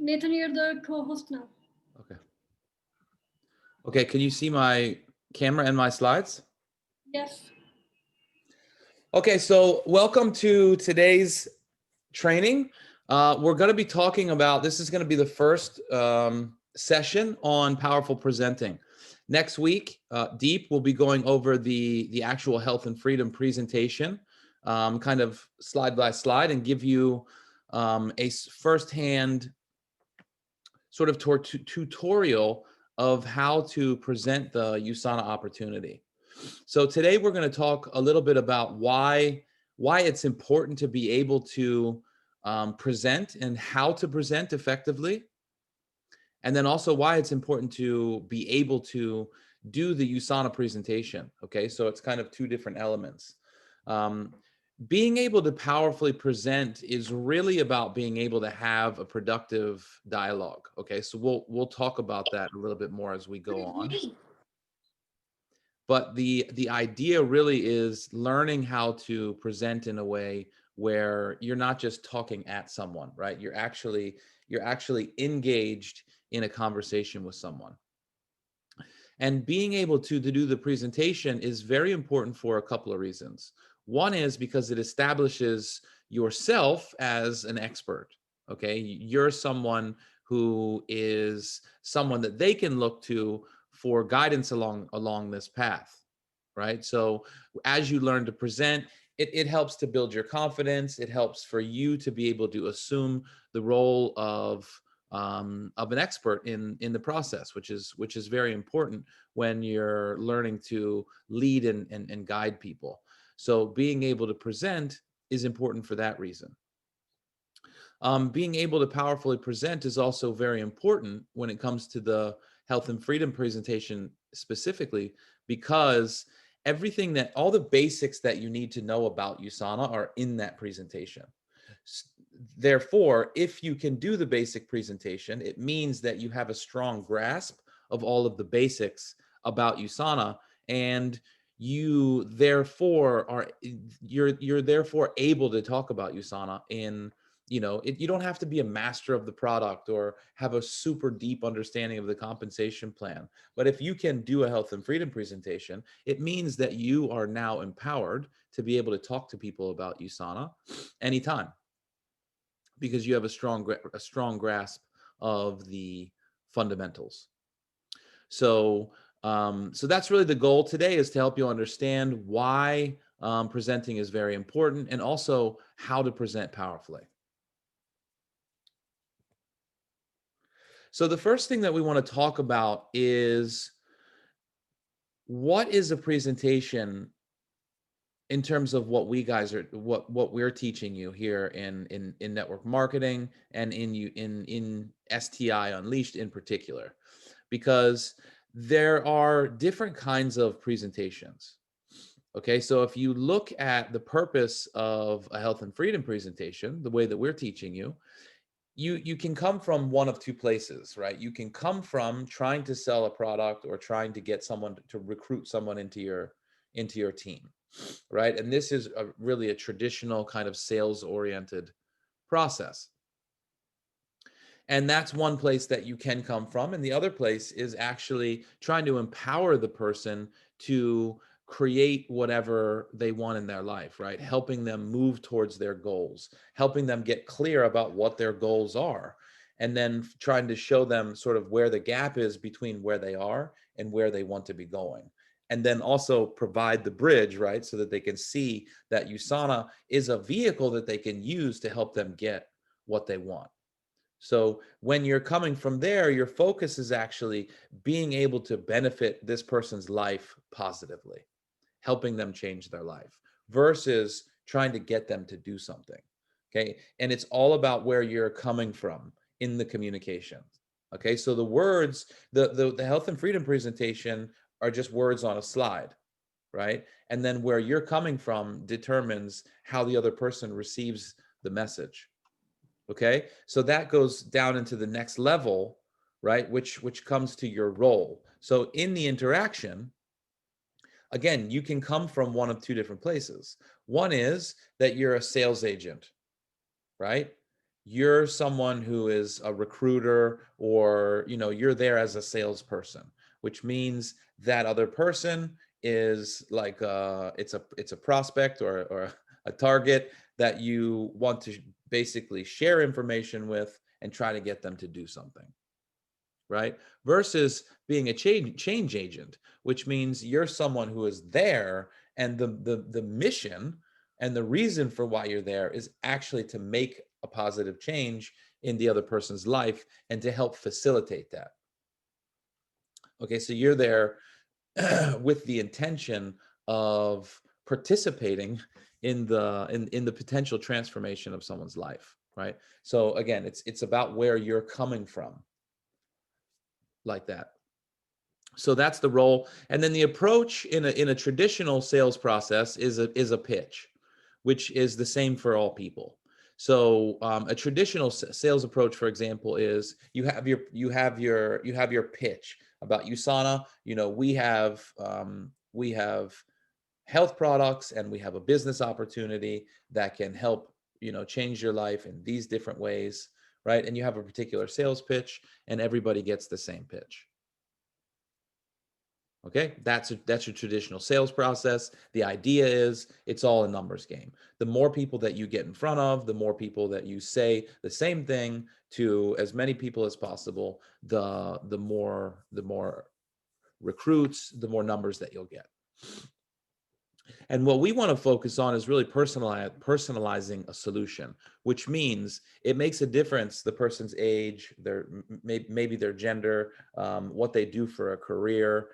Nathan, you're the co-host now. Okay. Okay, can you see my camera and my slides? Yes. Okay, so welcome to today's training. We're going to be talking about, this is going to be the first session on powerful presenting. Next week, Deep will be going over the actual health and freedom presentation, kind of slide by slide, and give you a firsthand sort of tutorial of how to present the USANA opportunity. So today we're going to talk a little bit about why it's important to be able to present and how to present effectively, and then also why it's important to be able to do the USANA presentation. Okay, so it's kind of two different elements. Being able to powerfully present is really about being able to have a productive dialogue. Okay, so we'll talk about that a little bit more as we go on. But the idea really is learning how to present in a way where you're not just talking at someone, right? You're actually engaged in a conversation with someone. And being able to do the presentation is very important for a couple of reasons. One is because it establishes yourself as an expert. Okay, you're someone who is someone that they can look to for guidance along this path, right? So as you learn to present, it helps to build your confidence. It helps for you to be able to assume the role of an expert in the process, which is very important when you're learning to lead and guide people. So being able to present is important for that reason. Being able to powerfully present is also very important when it comes to the health and freedom presentation specifically, because all the basics that you need to know about USANA are in that presentation. Therefore, if you can do the basic presentation, it means that you have a strong grasp of all of the basics about USANA, and you therefore you're therefore able to talk about USANA in, you don't have to be a master of the product or have a super deep understanding of the compensation plan. But if you can do a health and freedom presentation, it means that you are now empowered to be able to talk to people about USANA anytime, because you have a strong grasp of the fundamentals. So so that's really the goal today, is to help you understand why presenting is very important, and also how to present powerfully. So the first thing that we want to talk about is, what is a presentation in terms of what we're teaching you here in network marketing and in STI Unleashed in particular, because there are different kinds of presentations. Okay, so if you look at the purpose of a health and freedom presentation, the way that we're teaching you, you can come from one of two places, right? You can come from trying to sell a product or trying to get someone to recruit someone into your team, right? And this is really a traditional kind of sales oriented process. And that's one place that you can come from. And the other place is actually trying to empower the person to create whatever they want in their life, right? Helping them move towards their goals, helping them get clear about what their goals are, and then trying to show them sort of where the gap is between where they are and where they want to be going. And then also provide the bridge, right? So that they can see that USANA is a vehicle that they can use to help them get what they want. So when you're coming from there, your focus is actually being able to benefit this person's life positively, helping them change their life, versus trying to get them to do something. Okay. And it's all about where you're coming from in the communication. Okay. So the words, the health and freedom presentation are just words on a slide, right? And then where you're coming from determines how the other person receives the message. Okay, so that goes down into the next level, right? Which comes to your role. So in the interaction, again, you can come from one of two different places. One is that you're a sales agent, right? you're someone who is a recruiter, or you're there as a salesperson, which means that other person is like it's a prospect, or a target that you want to basically share information with and try to get them to do something, right? Versus being a change agent, which means you're someone who is there, and the mission and the reason for why you're there is actually to make a positive change in the other person's life and to help facilitate that. Okay, so you're there with the intention of participating in the potential transformation of someone's life, right? So again, it's about where you're coming from, like that. So that's the role. And then the approach in a traditional sales process is a pitch, which is the same for all people. So a traditional sales approach, for example, is you have your pitch about USANA. We have health products, and we have a business opportunity that can help change your life in these different ways, right? And you have a particular sales pitch, and everybody gets the same pitch. Okay, that's your traditional sales process. The idea is it's all a numbers game. The more people that you get in front of, the more people that you say the same thing to as many people as possible, the more recruits, the more numbers that you'll get. And what we want to focus on is really personalizing a solution, which means it makes a difference the person's age, maybe their gender, what they do for a career.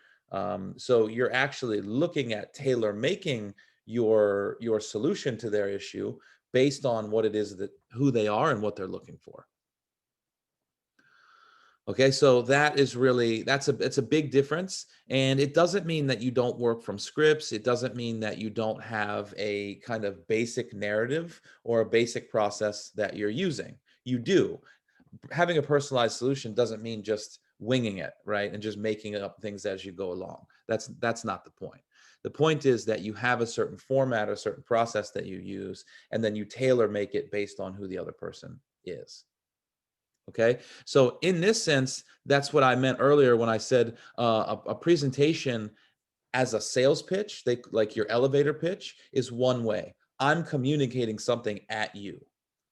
So you're actually looking at tailor making your solution to their issue based on what it is who they are and what they're looking for. Okay, so it's a big difference. And it doesn't mean that you don't work from scripts. It doesn't mean that you don't have a kind of basic narrative or a basic process that you're using. You do. Having a personalized solution doesn't mean just winging it, right? And just making up things as you go along. That's not the point. The point is that you have a certain format, a certain process that you use, and then you tailor make it based on who the other person is. Okay, so in this sense, that's what I meant earlier when I said a presentation as a sales pitch, like your elevator pitch, is one way. I'm communicating something at you.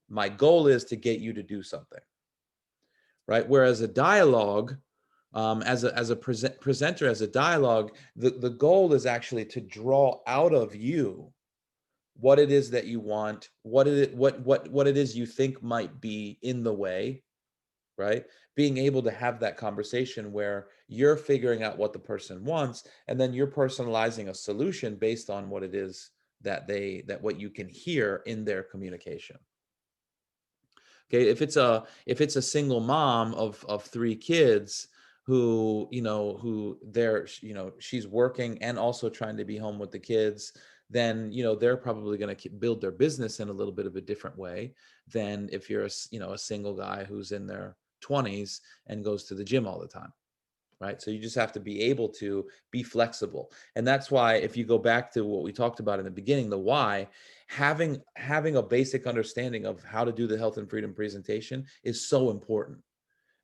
My goal is to get you to do something, right? Whereas a dialogue, as a presenter, as a dialogue, the goal is actually to draw out of you what it is that you want, what it is you think might be in the way, right? Being able to have that conversation where you're figuring out what the person wants, and then you're personalizing a solution based on what it is that what you can hear in their communication. Okay, if it's a single mom of 3 kids who she's working and also trying to be home with the kids, then they're probably going to build their business in a little bit of a different way than if you're a single guy who's in their 20s and goes to the gym all the time, right? So you just have to be able to be flexible. And that's why, if you go back to what we talked about in the beginning, the why, having a basic understanding of how to do the health and freedom presentation is so important.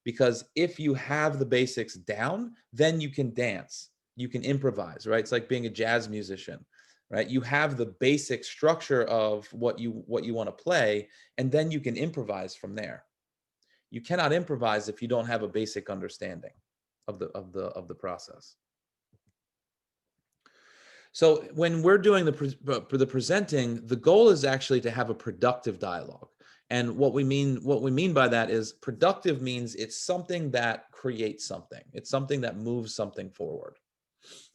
Because if you have the basics down, then you can dance, you can improvise, right? It's like being a jazz musician, right? You have the basic structure of what you want to play, and then you can improvise from there. You cannot improvise if you don't have a basic understanding of the process. So when we're doing the presenting, the goal is actually to have a productive dialogue. And what we mean by that is productive means it's something that creates something. It's something that moves something forward.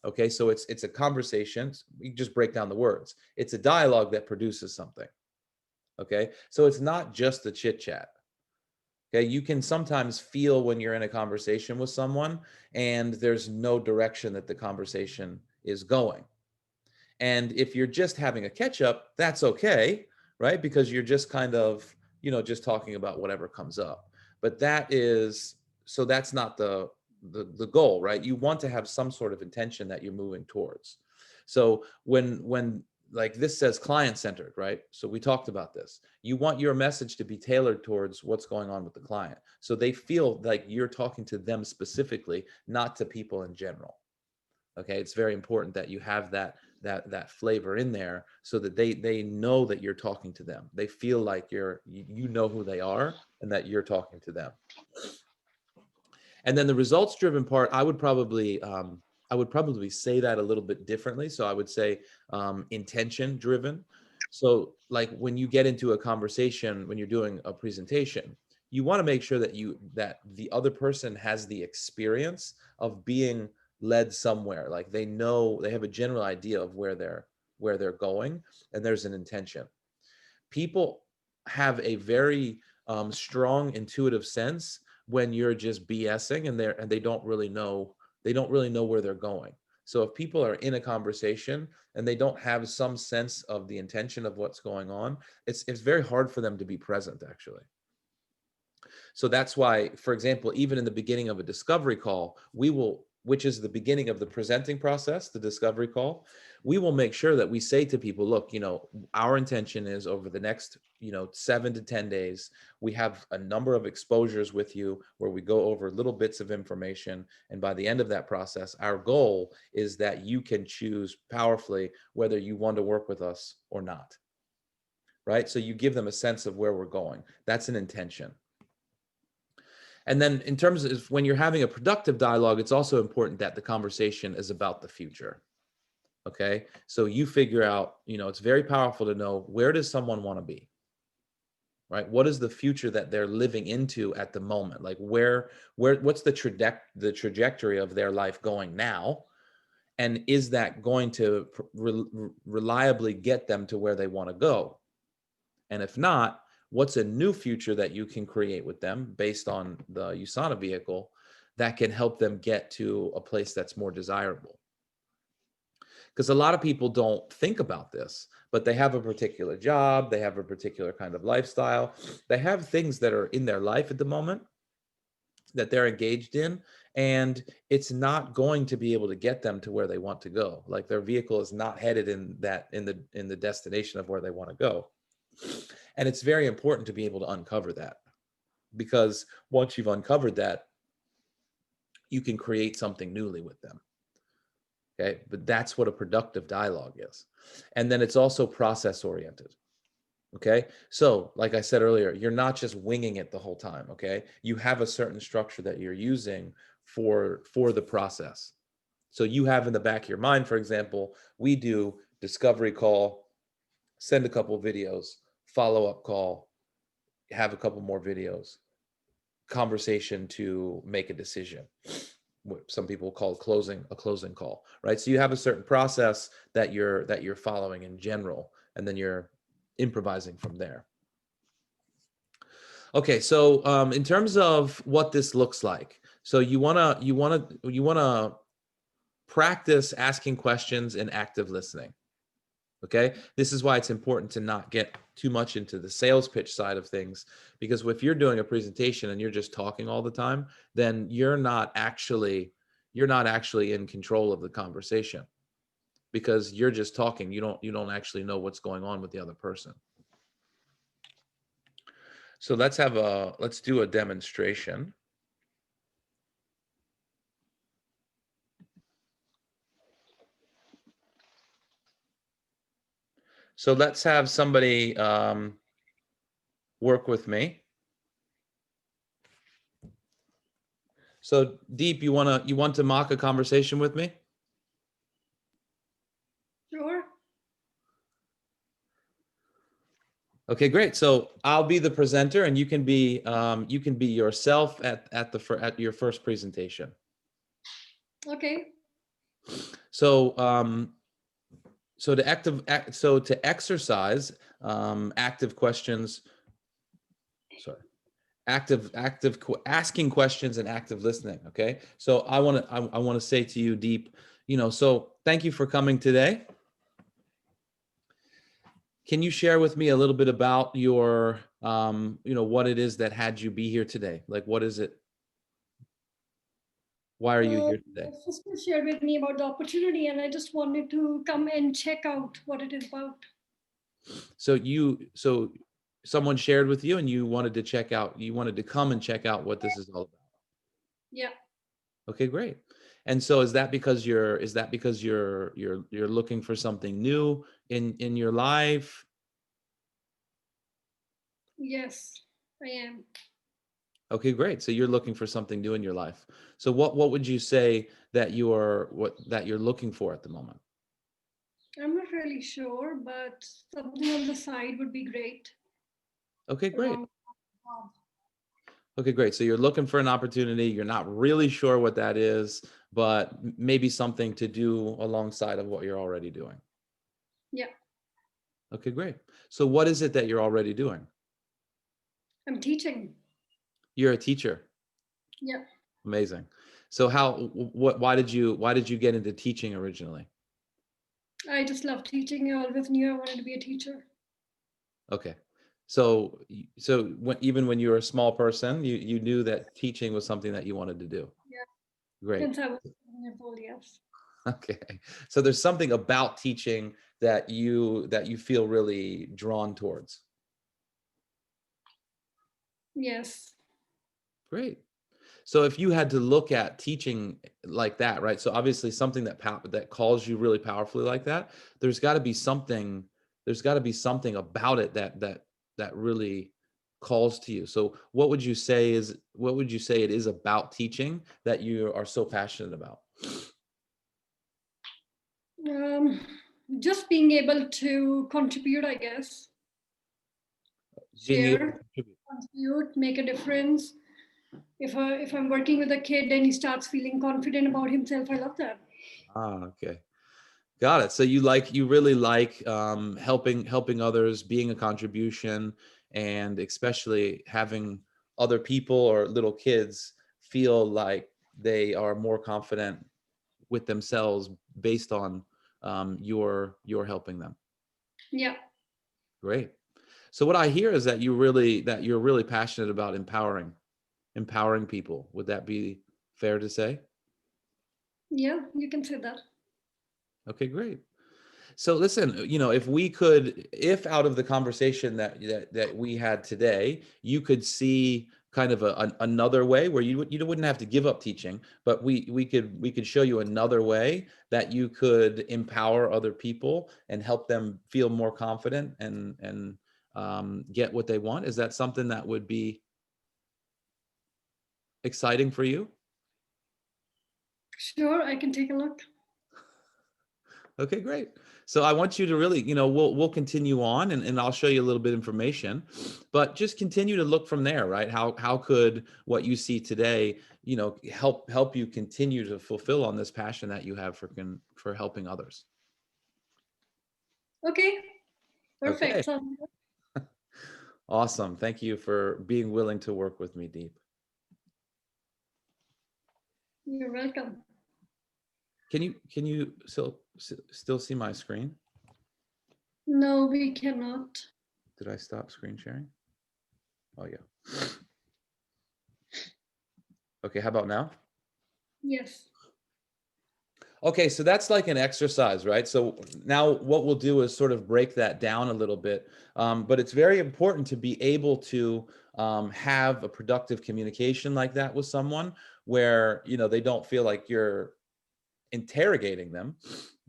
Okay, so it's a conversation. We just break down the words. It's a dialogue that produces something. Okay, so it's not just a chit chat. Okay, you can sometimes feel when you're in a conversation with someone and there's no direction that the conversation is going. And if you're just having a catch up, that's okay, right? Because you're just kind of, just talking about whatever comes up. But that's not the goal, right? You want to have some sort of intention that you're moving towards. So when like this says client-centered, right? So we talked about this. You want your message to be tailored towards what's going on with the client. So they feel like you're talking to them specifically, not to people in general. Okay, it's very important that you have that flavor in there so that they know that you're talking to them. They feel like you know who they are and that you're talking to them. And then the results driven part, I would probably say that a little bit differently. So I would say intention driven. So like when you get into a conversation, when you're doing a presentation, you want to make sure that that the other person has the experience of being led somewhere. Like they know, they have a general idea of where they're going, and there's an intention. People have a very strong intuitive sense when you're just BSing and they don't really know where they're going. So if people are in a conversation and they don't have some sense of the intention of what's going on, it's very hard for them to be present, actually. So that's why, for example, even in the beginning of a discovery call, which is the beginning of the presenting process, the discovery call, we will make sure that we say to people, look, our intention is over the next, 7 to 10 days, we have a number of exposures with you where we go over little bits of information. And by the end of that process, our goal is that you can choose powerfully whether you want to work with us or not. Right? So you give them a sense of where we're going. That's an intention. And then in terms of when you're having a productive dialogue, it's also important that the conversation is about the future. Okay. So you figure out, it's very powerful to know, where does someone want to be? Right? What is the future that they're living into at the moment? Like what's the trajectory of their life going now? And is that going to reliably get them to where they want to go? And if not, what's a new future that you can create with them based on the USANA vehicle that can help them get to a place that's more desirable? Because a lot of people don't think about this, but they have a particular job, they have a particular kind of lifestyle, they have things that are in their life at the moment that they're engaged in, and it's not going to be able to get them to where they want to go. Like their vehicle is not headed in the destination of where they want to go. And it's very important to be able to uncover that, because once you've uncovered that, you can create something newly with them. Okay, but that's what a productive dialogue is. And then it's also process oriented. Okay, so like I said earlier, you're not just winging it the whole time. Okay, you have a certain structure that you're using for the process. So you have in the back of your mind, for example, we do discovery call, send a couple of videos, follow-up call, have a couple more videos, conversation to make a decision. What some people call a closing call, right? So you have a certain process that you're following in general, and then you're improvising from there. Okay, so in terms of what this looks like, so you wanna practice asking questions and active listening. Okay, this is why it's important to not get too much into the sales pitch side of things, because if you're doing a presentation and you're just talking all the time, then you're not actually in control of the conversation, because you're just talking. You don't actually know what's going on with the other person. So let's do a demonstration. So let's have somebody work with me. So Deep, you want to mock a conversation with me? Sure. Okay, great. So I'll be the presenter, and you can be yourself at your first presentation. Okay. So to exercise active questions. Sorry. Asking questions and active listening. Okay, so I want to say to you, Deep, so thank you for coming today. Can you share with me a little bit about your what it is that had you be here today? Like, what is it? Why are you here today? My sister shared with me about the opportunity, and I just wanted to come and check out what it is about. So someone shared with you and you wanted to come and check out what this is all about. Yeah. Okay, great. And so is that because you're looking for something new in your life? Yes, I am. Okay, great. So you're looking for something new in your life. So what would you say that you're looking for at the moment? I'm not really sure, but something on the side would be great. Okay, great. Along with job. Okay, great. So you're looking for an opportunity. You're not really sure what that is, but maybe something to do alongside of what you're already doing. Yeah, Okay, great. So what is it that you're already doing? I'm teaching. You're a teacher. Yeah, Amazing. So why did you get into teaching originally? I just love teaching. I always knew I wanted to be a teacher. Okay. So even when you were a small person, you knew that teaching was something that you wanted to do. Yeah, Great. since I was 7 years old, yes. Okay. So there's something about teaching that you feel really drawn towards. Yes. Great. So if you had to look at teaching like that, right? So obviously something that calls you really powerfully like that, there's got to be something there's got to be something about it that really calls to you. So what would you say it is about teaching that you are so passionate about? Um, just being able to contribute, I guess. Being able to Share, contribute. contribute, make a difference. If I'm working with a kid and he starts feeling confident about himself, I love that. Okay. Got it. So you really like helping others, being a contribution, and especially having other people or little kids feel like they are more confident with themselves based on your helping them. Yeah. Great. So what I hear is that you're really passionate about empowering people. Would that be fair to say? Yeah, you can say that. Okay, great. So listen, if out of the conversation that we had today, you could see kind of another way where you wouldn't have to give up teaching, but we could show you another way that you could empower other people and help them feel more confident and get what they want. Is that something that would be exciting for you? Sure, I can take a look. Okay, great. So I want you to really, we'll continue on and I'll show you a little bit of information, but just continue to look from there, right? How could what you see today, help you continue to fulfill on this passion that you have for helping others. Okay, Okay. perfect. Sounds good. Awesome. Thank you for being willing to work with me, Deep. You're welcome. Can you still see my screen? No, we cannot. Did I stop screen sharing? Oh yeah. Okay, how about now? Yes. Okay, so that's like an exercise, right? So now what we'll do is sort of break that down a little bit. But it's very important to be able to have a productive communication like that with someone where, they don't feel like you're interrogating them,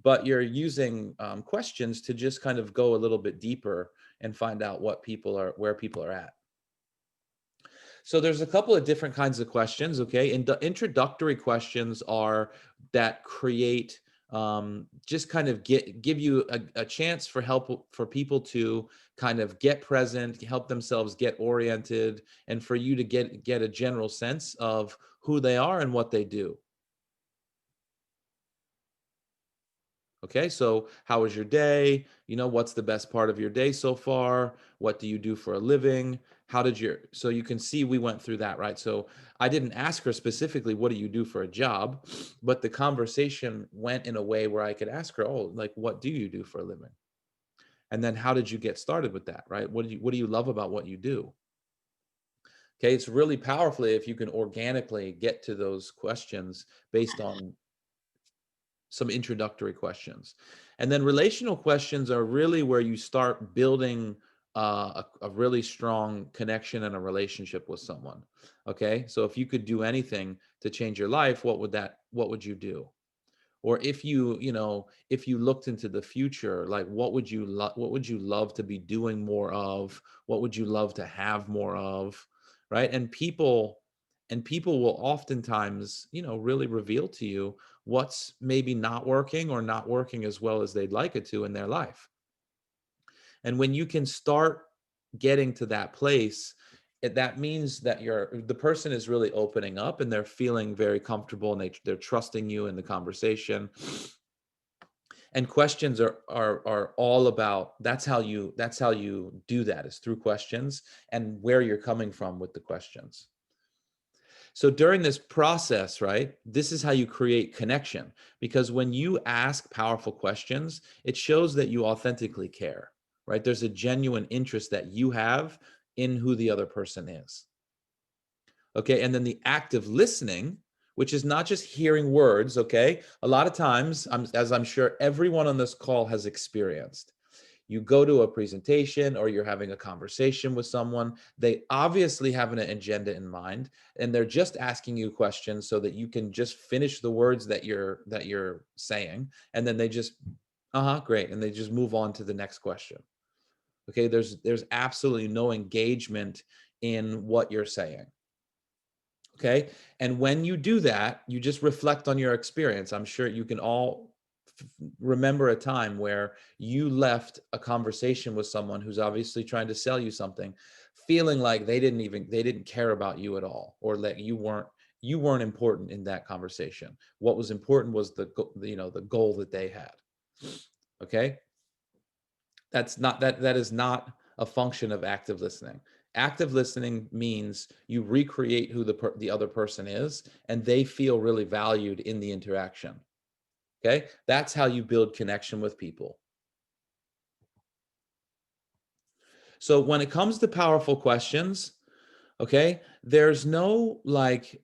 but you're using questions to just kind of go a little bit deeper and find out where people are at. So there's a couple of different kinds of questions, okay? And the introductory questions are that create just kind of give you a chance for people to kind of get present, help themselves get oriented, and for you to get a general sense of who they are and what they do. Okay, so how was your day? What's the best part of your day so far? What do you do for a living? So you can see we went through that, right? So I didn't ask her specifically, what do you do for a job? But the conversation went in a way where I could ask her, oh, like, what do you do for a living? And then how did you get started with that, right? What do you love about what you do? Okay, it's really powerful if you can organically get to those questions based on some introductory questions. And then relational questions are really where you start building a really strong connection and a relationship with someone. Okay, so if you could do anything to change your life, what would you do? Or if if you looked into the future, like what would you love to be doing more of? What would you love to have more of? Right? And people will oftentimes, really reveal to you what's maybe not working or not working as well as they'd like it to in their life. And when you can start getting to that place, that means that the person is really opening up and they're feeling very comfortable, and they're trusting you in the conversation. And questions are all about, that's how you do that, is through questions and where you're coming from with the questions. So during this process, right, this is how you create connection, because when you ask powerful questions, it shows that you authentically care, right? There's a genuine interest that you have in who the other person is. Okay. And then the act of listening, which is not just hearing words. Okay. A lot of times, as I'm sure everyone on this call has experienced, you go to a presentation or you're having a conversation with someone, they obviously have an agenda in mind, and they're just asking you questions so that you can just finish the words that you're saying, and then they just, great, and they just move on to the next question. Okay, there's absolutely no engagement in what you're saying. Okay, and when you do that, you just reflect on your experience. I'm sure you can all remember a time where you left a conversation with someone who's obviously trying to sell you something, feeling like they didn't care about you at all, or that you weren't important in that conversation. What was important was the goal that they had. Okay, that is not a function of active listening. Active listening means you recreate who the other person is, and they feel really valued in the interaction. Okay, that's how you build connection with people. So when it comes to powerful questions, okay, there's no like,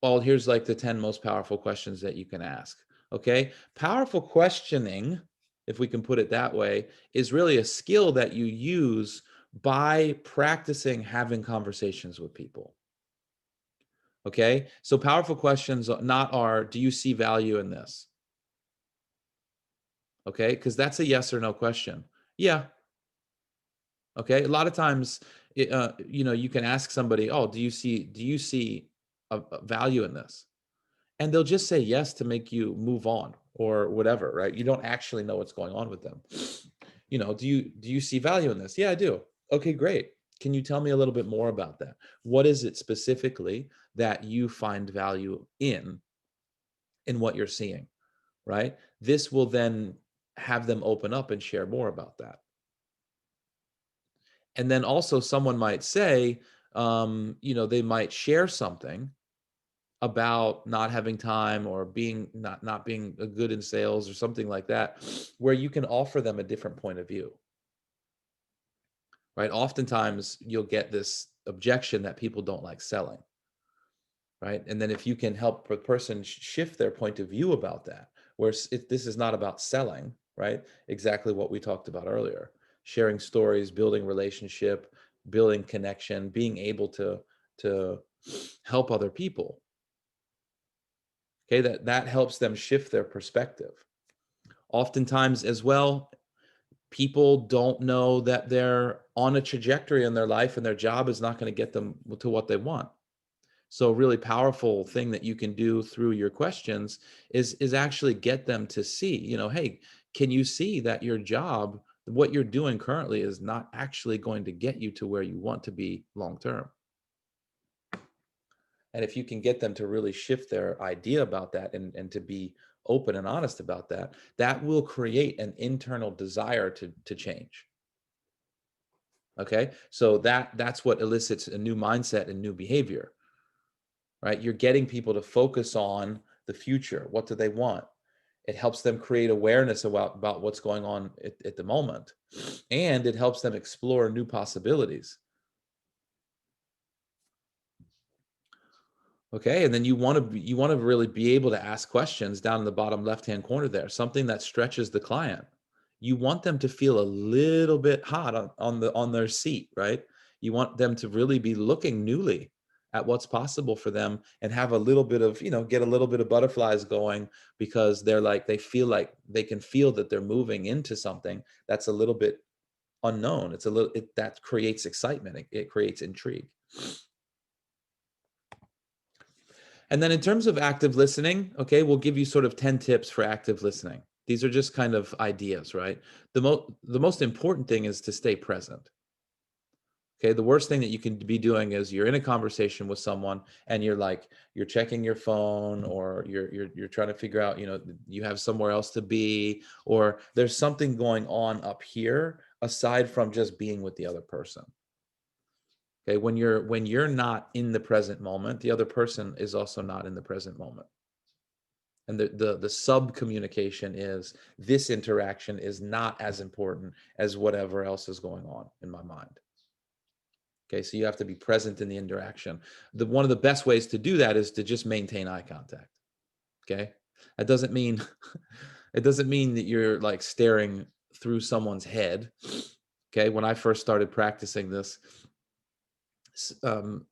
well, here's like the 10 most powerful questions that you can ask. Okay, powerful questioning, if we can put it that way, is really a skill that you use by practicing having conversations with people. Okay, so powerful questions do you see value in this? Okay, because that's a yes or no question. Yeah. Okay, a lot of times, you can ask somebody, "Oh, do you see a value in this?" And they'll just say yes to make you move on or whatever, right? You don't actually know what's going on with them. Do you see value in this? Yeah, I do. Okay, great. Can you tell me a little bit more about that? What is it specifically that you find value in what you're seeing, right? This will then have them open up and share more about that. And then also someone might say, they might share something about not having time, or being not being good in sales or something like that, where you can offer them a different point of view, right? Oftentimes you'll get this objection that people don't like selling, right? And then if you can help a person shift their point of view about that, where this is not about selling, right? Exactly what we talked about earlier: sharing stories, building relationship, building connection, being able to help other people. Okay, that helps them shift their perspective. Oftentimes as well, people don't know that they're on a trajectory in their life and their job is not going to get them to what they want. So a really powerful thing that you can do through your questions is actually get them to see, hey, can you see that your job, what you're doing currently, is not actually going to get you to where you want to be long term? And if you can get them to really shift their idea about that, and to be open and honest about that, that will create an internal desire to change. Okay. So that's what elicits a new mindset and new behavior, right? You're getting people to focus on the future. What do they want? It helps them create awareness about what's going on at the moment. And it helps them explore new possibilities. Okay, and then you want to really be able to ask questions down in the bottom left-hand corner there, something that stretches the client. You want them to feel a little bit hot on their seat, right? You want them to really be looking newly at what's possible for them and have a little bit of, get a little bit of butterflies going, because they feel like they can feel that they're moving into something that's a little bit unknown. That creates excitement. It creates intrigue. And then in terms of active listening, okay, we'll give you sort of 10 tips for active listening. These are just kind of ideas, right? The most important thing is to stay present. Okay, the worst thing that you can be doing is you're in a conversation with someone and you're checking your phone, or you're trying to figure out, you have somewhere else to be, or there's something going on up here aside from just being with the other person. Okay, when you're not in the present moment, the other person is also not in the present moment. And the sub communication is, this interaction is not as important as whatever else is going on in my mind. Okay, so you have to be present in the interaction. One of the best ways to do that is to just maintain eye contact. Okay, that doesn't mean it doesn't mean that you're like staring through someone's head. Okay, when I first started practicing this,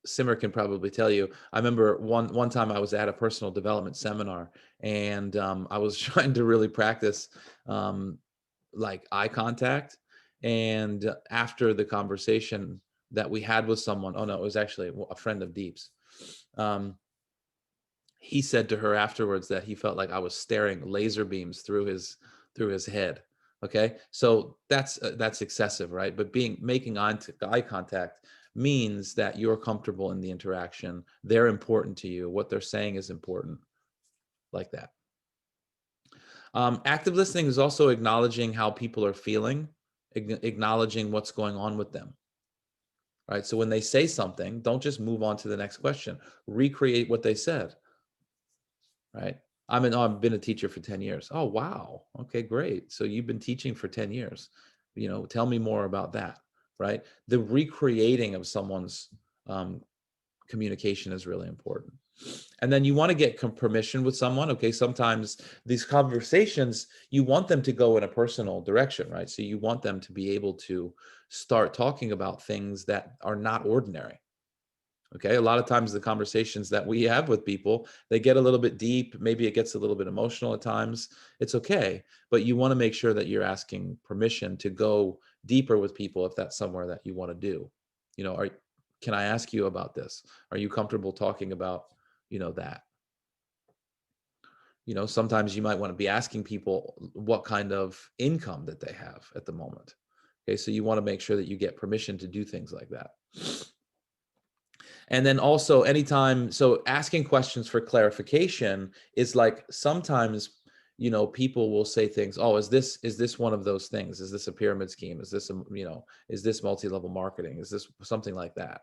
Simmer can probably tell you, I remember one time I was at a personal development seminar, and I was trying to really practice like eye contact. And after the conversation that we had with someone, oh no, it was actually a friend of Deep's, he said to her afterwards that he felt like I was staring laser beams through his head. Okay, so that's excessive, right? But making eye contact means that you're comfortable in the interaction. They're important to you. What they're saying is important, like that. Active listening is also acknowledging how people are feeling, acknowledging what's going on with them. Right. So when they say something, don't just move on to the next question. Recreate what they said. Right. I've been a teacher for 10 years. Oh, wow. Okay, great. So you've been teaching for 10 years. Tell me more about that. Right. The recreating of someone's communication is really important. And then you want to get permission with someone. Okay, sometimes these conversations, you want them to go in a personal direction, right? So you want them to be able to start talking about things that are not ordinary. Okay, a lot of times the conversations that we have with people, they get a little bit deep. Maybe it gets a little bit emotional at times. It's okay, but you want to make sure that you're asking permission to go deeper with people if that's somewhere that you want to do. Can I ask you about this? Are you comfortable talking about, that? Sometimes you might want to be asking people what kind of income that they have at the moment. Okay, so you want to make sure that you get permission to do things like that. And then also so asking questions for clarification is like, sometimes, people will say things, oh, is this one of those things? Is this a pyramid scheme? Is this is this multi-level marketing? Is this something like that?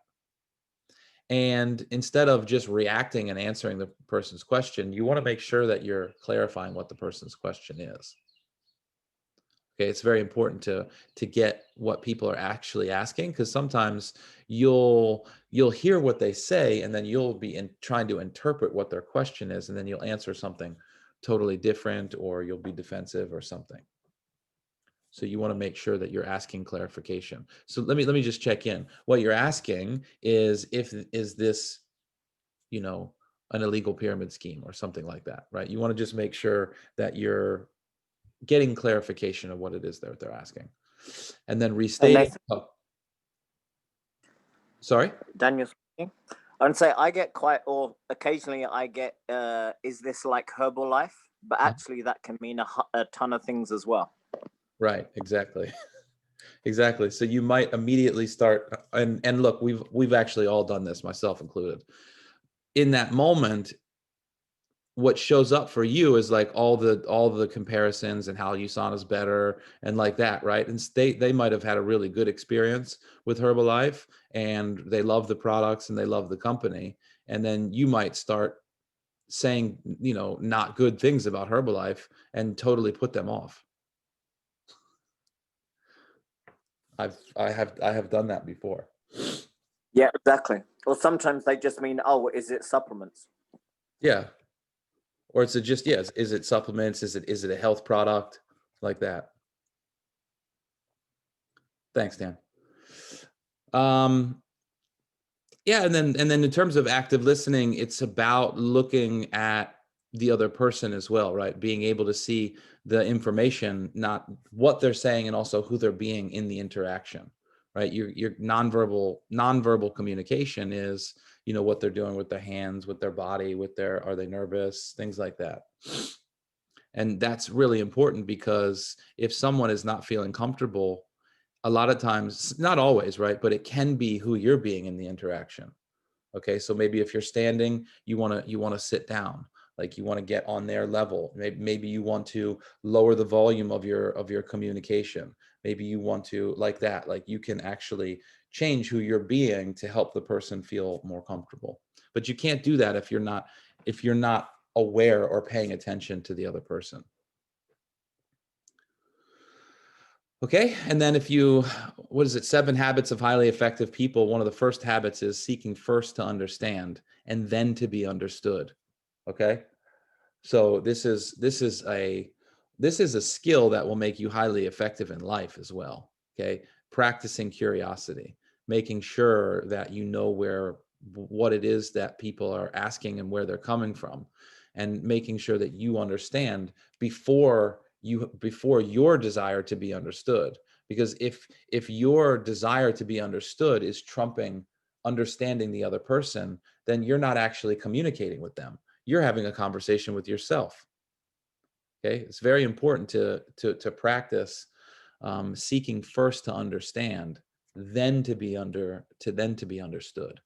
And instead of just reacting and answering the person's question, you want to make sure that you're clarifying what the person's question is. Okay, it's very important to get what people are actually asking, because sometimes you'll hear what they say, and then you'll be trying to interpret what their question is, and then you'll answer something totally different, or you'll be defensive or something. So you want to make sure that you're asking clarification. So let me just check in. What you're asking is this, an illegal pyramid scheme or something like that, right? You want to just make sure that you're getting clarification of what it is that they're asking, and then restating. Oh, sorry, Daniel speaking. And say I get or occasionally I get, is this like Herbalife? But actually that can mean a ton of things as well. Right, exactly. Exactly. So you might immediately start, and look, we've actually all done this, myself included. In that moment, what shows up for you is like all the comparisons and how USANA's better and like that, right? And they might have had a really good experience with Herbalife, and they love the products and they love the company. And then you might start saying, not good things about Herbalife and totally put them off. I have done that before. Yeah, exactly. Or sometimes they just mean, oh, is it supplements? Yeah. Or is it just, yes, is it supplements? Is it a health product like that? Thanks, Dan. Yeah, and then in terms of active listening, it's about looking at the other person as well, right? Being able to see the information, not what they're saying, and also who they're being in the interaction, right? Your nonverbal communication is, you know, what they're doing with their hands, with their body, with their, are they nervous, things like that. And that's really important, because if someone is not feeling comfortable, a lot of times, not always, right, but it can be who you're being in the interaction. Okay, so maybe if you're standing, you want to sit down, like you want to get on their level. Maybe you want to lower the volume of your communication. Maybe you want to, like that, like you can actually change who you're being to help the person feel more comfortable. But you can't do that if you're not aware or paying attention to the other person. Okay, and then if you, what is it, 7 habits of highly effective people, one of the first habits is seeking first to understand and then to be understood. Okay, so this is a skill that will make you highly effective in life as well. Okay, practicing curiosity, making sure that you know what it is that people are asking and where they're coming from, and making sure that you understand before your desire to be understood. Because if your desire to be understood is trumping understanding the other person, then you're not actually communicating with them. You're having a conversation with yourself. Okay, it's very important to practice seeking first to understand, then to be understood.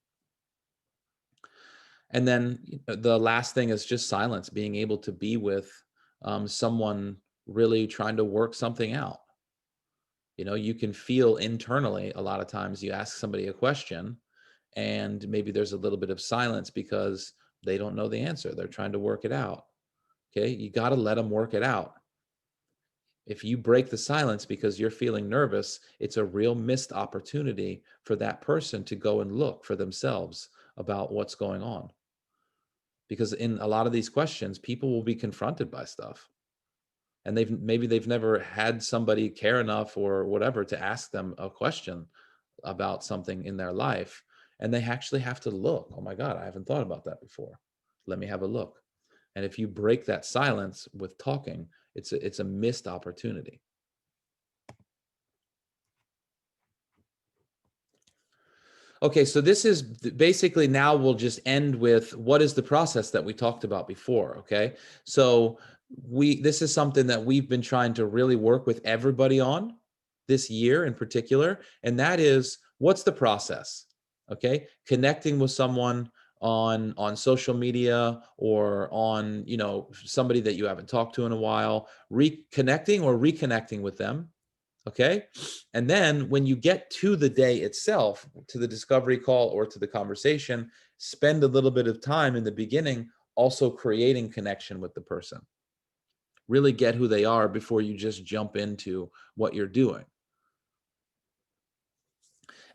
And then the last thing is just silence, being able to be with someone really trying to work something out. You know, you can feel internally, a lot of times you ask somebody a question and maybe there's a little bit of silence because they don't know the answer. They're trying to work it out. Okay, you got to let them work it out. If you break the silence because you're feeling nervous, it's a real missed opportunity for that person to go and look for themselves about what's going on. Because in a lot of these questions, people will be confronted by stuff. And maybe they've never had somebody care enough or whatever to ask them a question about something in their life. And they actually have to look. Oh my God, I haven't thought about that before. Let me have a look. And if you break that silence with talking, it's a missed opportunity. Okay, so this is basically, now we'll just end with what is the process that we talked about before, okay? So this is something that we've been trying to really work with everybody on this year in particular, and that is, what's the process? Okay, connecting with someone on social media or on, you know, somebody that you haven't talked to in a while, reconnecting with them. Okay. And then when you get to the day itself, to the discovery call or to the conversation, spend a little bit of time in the beginning also creating connection with the person. Really get who they are before you just jump into what you're doing.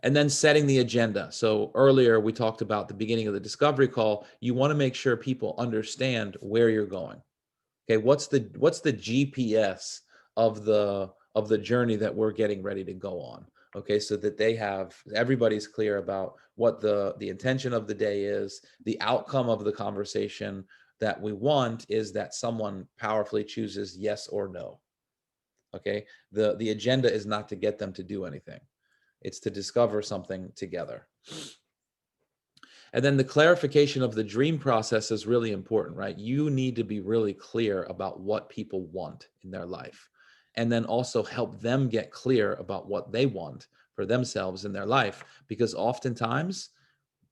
And then setting the agenda. So earlier we talked about the beginning of the discovery call. You want to make sure people understand where you're going. Okay, what's the GPS of the journey that we're getting ready to go on? Okay, so that everybody's clear about what the intention of the day is. The outcome of the conversation that we want is that someone powerfully chooses yes or no. Okay, the agenda is not to get them to do anything. It's to discover something together. And then the clarification of the dream process is really important, right? You need to be really clear about what people want in their life, and then also help them get clear about what they want for themselves in their life, because oftentimes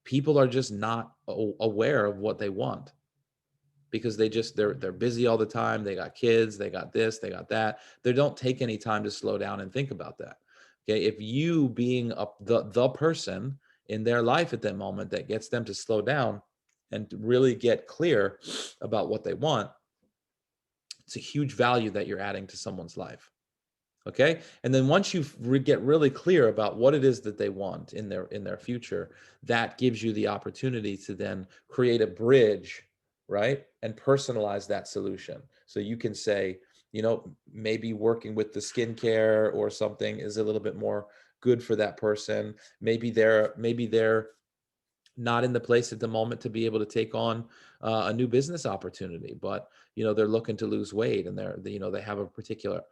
people are just not aware of what they want, because they're busy all the time. They got kids, they got this, they got that. They don't take any time to slow down and think about that. Okay, if you being the person in their life at that moment that gets them to slow down and to really get clear about what they want, it's a huge value that you're adding to someone's life. Okay. And then once you get really clear about what it is that they want in their future, that gives you the opportunity to then create a bridge, right? And personalize that solution. So you can say, maybe working with the skincare or something is a little bit more good for that person. Maybe they're not in the place at the moment to be able to take on a new business opportunity, but they're looking to lose weight, and they have a particular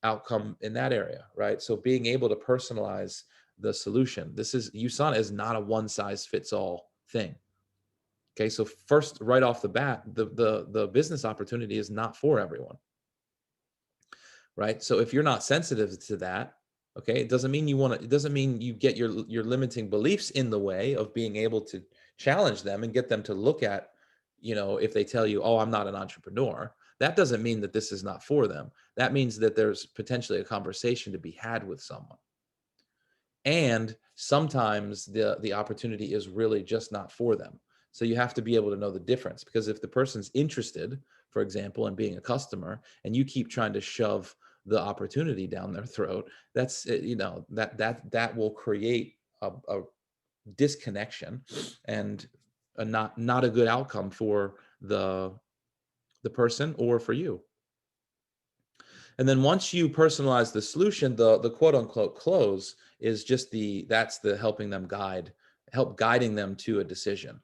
outcome in that area, right? So being able to personalize the solution. USANA is not a one size fits all thing. Okay, so first, right off the bat, the business opportunity is not for everyone, right? So if you're not sensitive to that, okay, it doesn't mean it doesn't mean you get your limiting beliefs in the way of being able to challenge them and get them to look at, if they tell you, oh, I'm not an entrepreneur, that doesn't mean that this is not for them. That means that there's potentially a conversation to be had with someone. And sometimes the opportunity is really just not for them. So you have to be able to know the difference, because if the person's interested, for example, in being a customer, and you keep trying to shove the opportunity down their throat, that's that will create a disconnection and not a good outcome for the person or for you. And then once you personalize the solution, the quote unquote close is just that's the helping them guiding them to a decision.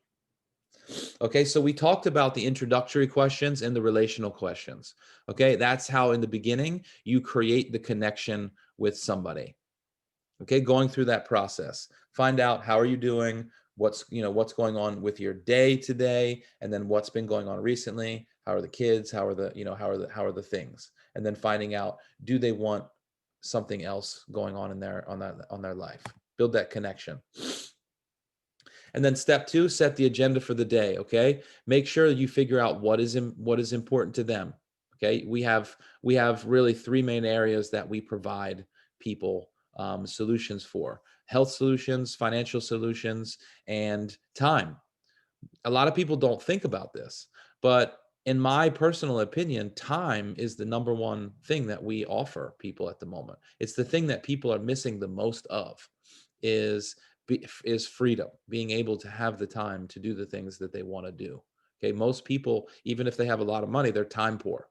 Okay, so we talked about the introductory questions and the relational questions. Okay, that's how in the beginning you create the connection with somebody. Okay, going through that process, find out how are you doing, what's going on with your day today, and then what's been going on recently. How are the kids? How are the things? And then finding out, do they want something else going on in their life? Build that connection. And then step 2, set the agenda for the day. Okay, make sure you figure out what is important to them. Okay, we have really 3 main areas that we provide people solutions for: health solutions, financial solutions, and time. A lot of people don't think about this, but in my personal opinion, time is the number one thing that we offer people at the moment. It's the thing that people are missing the most of, is freedom, being able to have the time to do the things that they want to do. Okay, most people, even if they have a lot of money, they're time poor.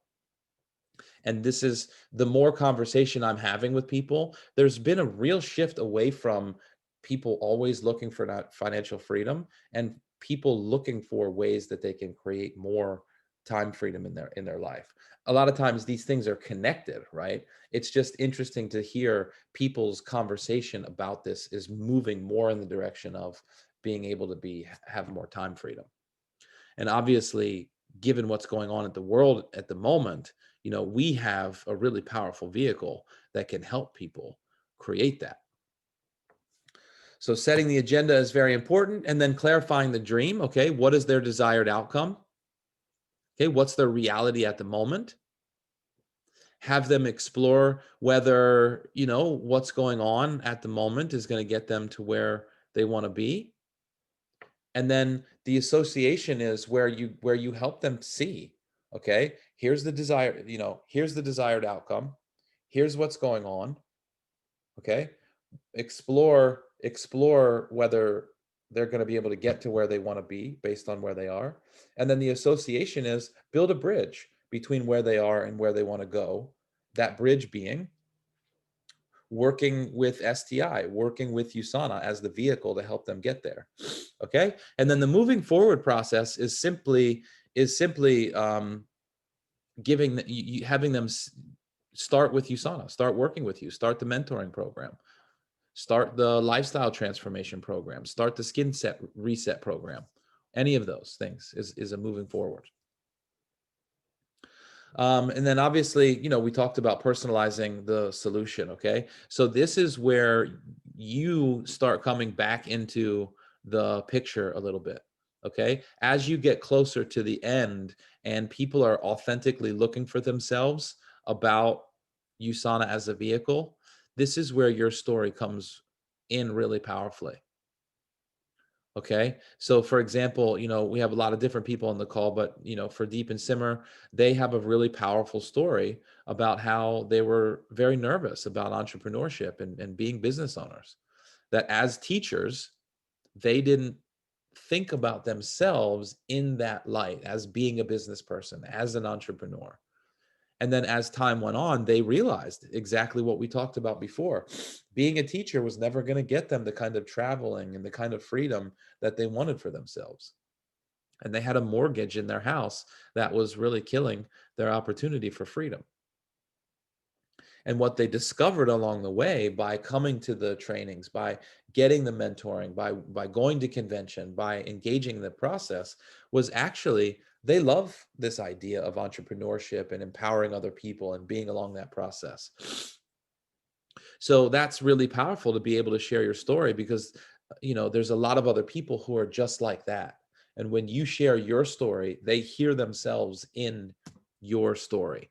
And this is the more conversation I'm having with people, there's been a real shift away from people always looking for that financial freedom and people looking for ways that they can create more time freedom in their life. A lot of times these things are connected, right? It's just interesting to hear people's conversation about this is moving more in the direction of being able to have more time freedom. And obviously, given what's going on in the world at the moment, we have a really powerful vehicle that can help people create that. So setting the agenda is very important, and then clarifying the dream. Okay, what is their desired outcome? Okay, what's their reality at the moment? Have them explore whether, what's going on at the moment is going to get them to where they want to be. And then the association is where you help them see, okay, here's the desired outcome. Here's what's going on. Okay. Explore whether they're going to be able to get to where they want to be based on where they are. And then the association is build a bridge between where they are and where they want to go. That bridge being working with STI, working with USANA as the vehicle to help them get there. Okay. And then the moving forward process is simply having them start with USANA, start working with you, start the mentoring program, start the lifestyle transformation program, start the skin set reset program. Any of those things is a moving forward. And then obviously, we talked about personalizing the solution. Okay. So this is where you start coming back into the picture a little bit. Okay. As you get closer to the end and people are authentically looking for themselves about USANA as a vehicle, this is where your story comes in really powerfully. Okay. So for example, we have a lot of different people on the call, but for Deep and Simmer, they have a really powerful story about how they were very nervous about entrepreneurship and being business owners. That as teachers, they didn't think about themselves in that light as being a business person, as an entrepreneur. And then as time went on, they realized exactly what we talked about before. Being a teacher was never going to get them the kind of traveling and the kind of freedom that they wanted for themselves. And they had a mortgage in their house that was really killing their opportunity for freedom. And what they discovered along the way by coming to the trainings, by getting the mentoring, by going to convention, by engaging in the process, was actually they love this idea of entrepreneurship and empowering other people and being along that process. So that's really powerful to be able to share your story, because there's a lot of other people who are just like that. And when you share your story, they hear themselves in your story.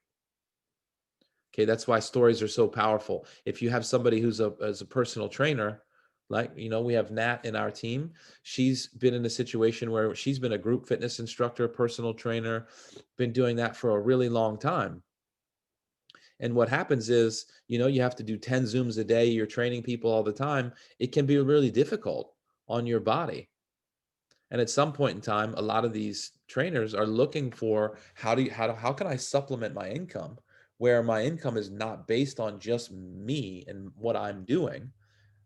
Okay, that's why stories are so powerful. If you have somebody who's as a personal trainer, like, we have Nat in our team. She's been in a situation where she's been a group fitness instructor, personal trainer, been doing that for a really long time. And what happens is, you have to do 10 Zooms a day. You're training people all the time. It can be really difficult on your body. And at some point in time, a lot of these trainers are looking for how can I supplement my income, where my income is not based on just me and what I'm doing.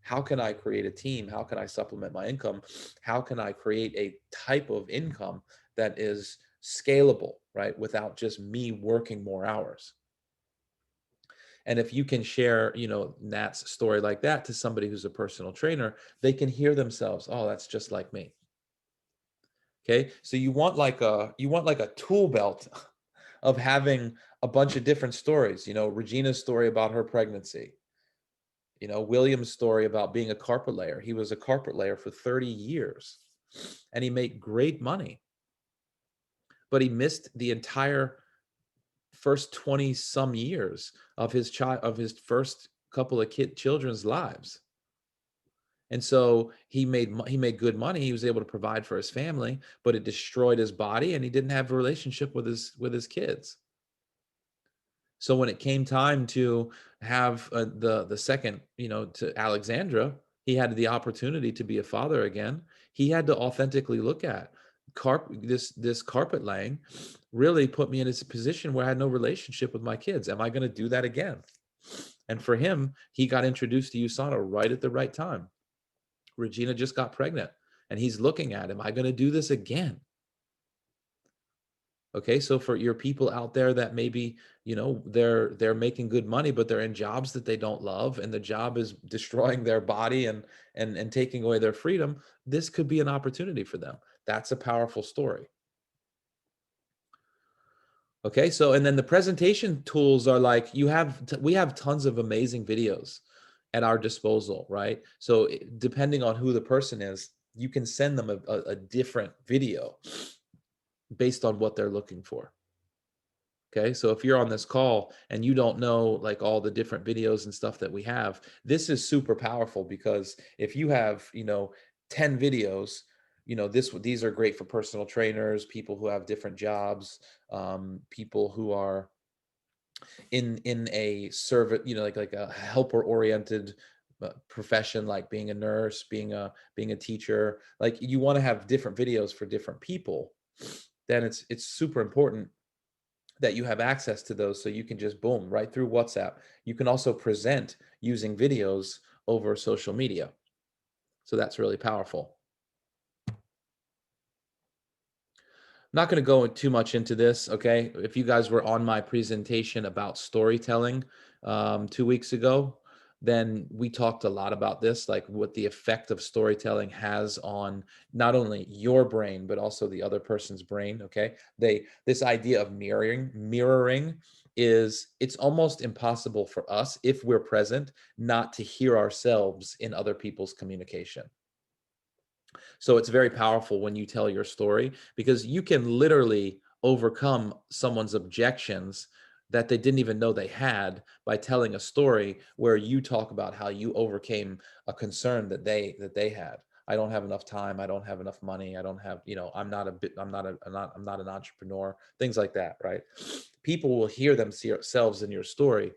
How can I create a team? How can I supplement my income? How can I create a type of income that is scalable, right? Without just me working more hours. And if you can share, Nat's story like that to somebody who's a personal trainer, they can hear themselves, oh, that's just like me. Okay, so you want like a tool belt of having a bunch of different stories. Regina's story about her pregnancy. William's story about being a carpet layer. He was a carpet layer for 30 years, and he made great money, but he missed the entire first 20 some years of his first couple of children's lives. And so he made good money. He was able to provide for his family, but it destroyed his body, and he didn't have a relationship with his kids. So when it came time to have the second, to Alexandra, he had the opportunity to be a father again. He had to authentically look at this carpet laying really put me in a position where I had no relationship with my kids. Am I going to do that again? And for him, he got introduced to USANA right at the right time. Regina just got pregnant, and he's looking at, am I going to do this again? Okay, so for your people out there that maybe, they're making good money, but they're in jobs that they don't love, and the job is destroying their body and taking away their freedom, this could be an opportunity for them. That's a powerful story. Okay, so and then the presentation tools are like, we have tons of amazing videos at our disposal, right? So depending on who the person is, you can send them a different video based on what they're looking for. Okay, so if you're on this call and you don't know like all the different videos and stuff that we have, this is super powerful, because if you have 10 videos, these are great for personal trainers, people who have different jobs, people who are in a service, like a helper oriented profession, like being a nurse, being a teacher. Like, you want to have different videos for different people. Then it's super important that you have access to those, so you can just boom right through WhatsApp. You can also present using videos over social media. So that's really powerful. Not going to go too much into this, okay? If you guys were on my presentation about storytelling 2 weeks ago, then we talked a lot about this, like what the effect of storytelling has on not only your brain, but also the other person's brain, okay? This idea of mirroring is, it's almost impossible for us, if we're present, not to hear ourselves in other people's communication. So it's very powerful when you tell your story, because you can literally overcome someone's objections that they didn't even know they had by telling a story where you talk about how you overcame a concern that they had. I don't have enough time, I don't have enough money, I don't have, I'm not an entrepreneur, things like that, right? People will hear themselves in your story,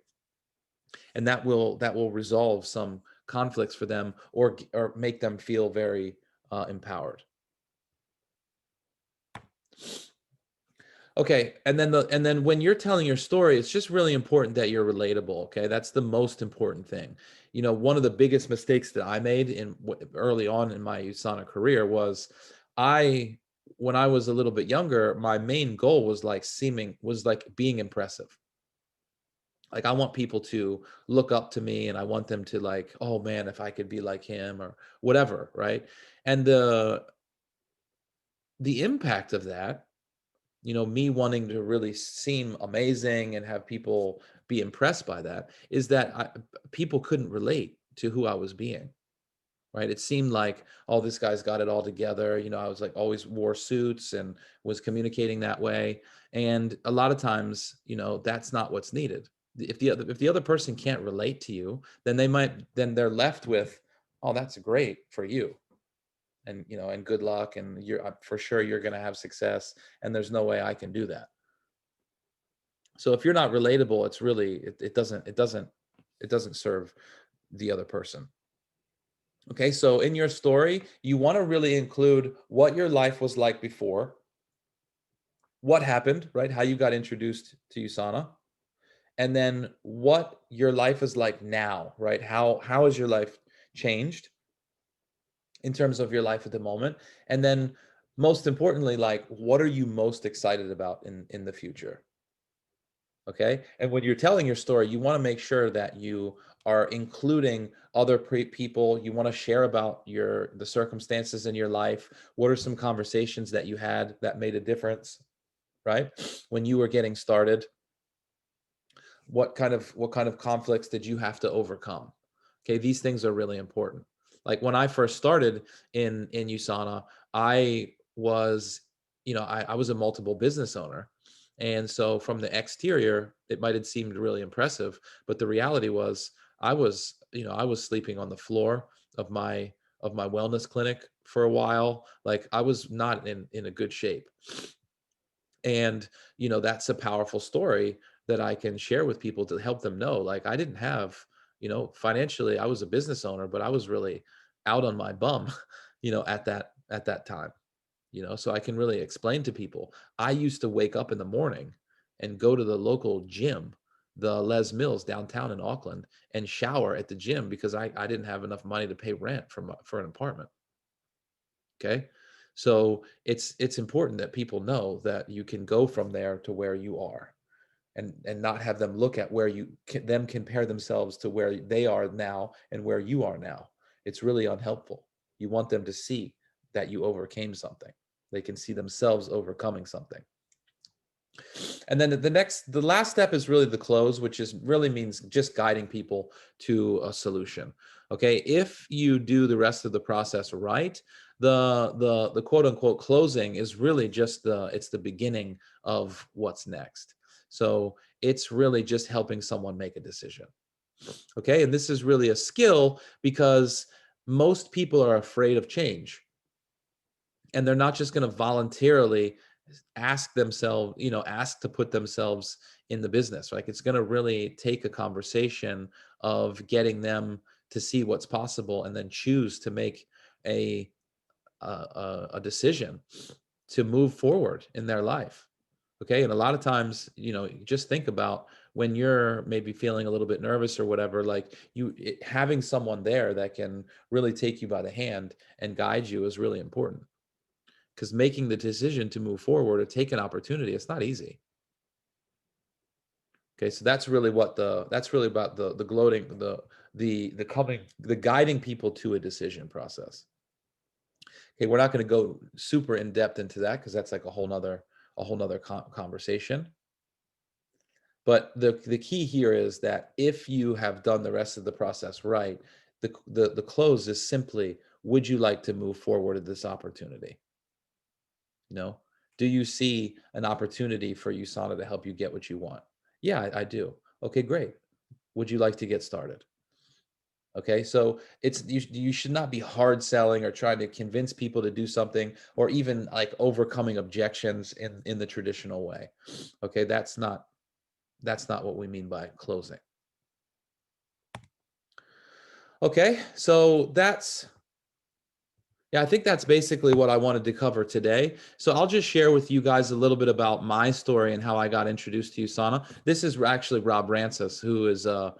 and that will resolve some conflicts for them, or make them feel very empowered. Okay, and then when you're telling your story, it's just really important that you're relatable. Okay, that's the most important thing. One of the biggest mistakes that I made early on in my USANA career was, when I was a little bit younger, my main goal was like being impressive. Like, I want people to look up to me, and I want them to like, oh man, if I could be like him or whatever, right? And the impact of that, me wanting to really seem amazing and have people be impressed by that, is that people couldn't relate to who I was being, right? It seemed like, oh, this guy's got it all together. I was like, always wore suits and was communicating that way. And a lot of times, that's not what's needed. If the other person can't relate to you, then they're left with, oh, that's great for you, and good luck, and for sure you're going to have success, and there's no way I can do that. So if you're not relatable, it's really, it doesn't serve the other person. Okay, so in your story, you want to really include what your life was like before, what happened, right? How you got introduced to USANA, and then what your life is like now, right? How has your life changed in terms of your life at the moment? And then most importantly, like, what are you most excited about in the future? Okay. And when you're telling your story, you want to make sure that you are including other people. You want to share about the circumstances in your life. What are some conversations that you had that made a difference, right? When you were getting started, what kind of conflicts did you have to overcome? Okay. These things are really important. Like, when I first started in USANA, I was, I was a multiple business owner. And so from the exterior, it might have seemed really impressive, but the reality was, I was sleeping on the floor of my wellness clinic for a while. Like, I was not in a good shape. And that's a powerful story that I can share with people to help them know, like, I didn't have, financially, I was a business owner, but I was really out on my bum, at that time. So I can really explain to people, I used to wake up in the morning and go to the local gym, the Les Mills downtown in Auckland, and shower at the gym because I didn't have enough money to pay rent for an apartment. Okay. So it's important that people know that you can go from there to where you are, and not have them look at where them compare themselves to where they are now and where you are now. It's really unhelpful. You want them to see that you overcame something. They can see themselves overcoming something. And then the last step is really the close, which really means just guiding people to a solution. Okay, if you do the rest of the process right, the quote unquote closing is really just it's the beginning of what's next. So it's really just helping someone make a decision. Okay, and this is really a skill because most people are afraid of change, and they're not just going to voluntarily ask to put themselves in the business. Like, it's going to really take a conversation of getting them to see what's possible, and then choose to make a decision to move forward in their life. Okay. And a lot of times, just think about when you're maybe feeling a little bit nervous or whatever, like, having someone there that can really take you by the hand and guide you is really important. Because making the decision to move forward or take an opportunity, it's not easy. Okay, so that's really about the gloating, the guiding people to a decision process. Okay, we're not going to go super in depth into that because that's like a whole nother conversation. But the key here is that if you have done the rest of the process right, the close is simply, would you like to move forward with this opportunity? Do you see an opportunity for USANA to help you get what you want? Yeah, I do. Okay, great. Would you like to get started? Okay, so you should not be hard selling or trying to convince people to do something, or even like overcoming objections in the traditional way. Okay, that's not what we mean by closing. Okay, so I think that's basically what I wanted to cover today. So I'll just share with you guys a little bit about my story and how I got introduced to USANA. This is actually Rob Rancis, who's a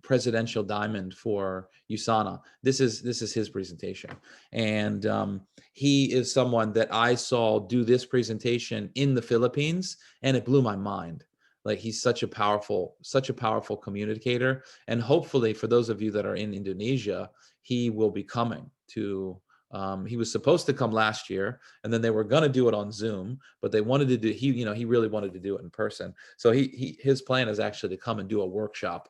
presidential diamond for USANA. This is his presentation, and he is someone that I saw do this presentation in the Philippines, and it blew my mind. Like, he's such a powerful communicator, and hopefully for those of you that are in Indonesia, he will be coming to. He was supposed to come last year, and then they were going to do it on Zoom, but they wanted to do, he really wanted to do it in person. So his plan is actually to come and do a workshop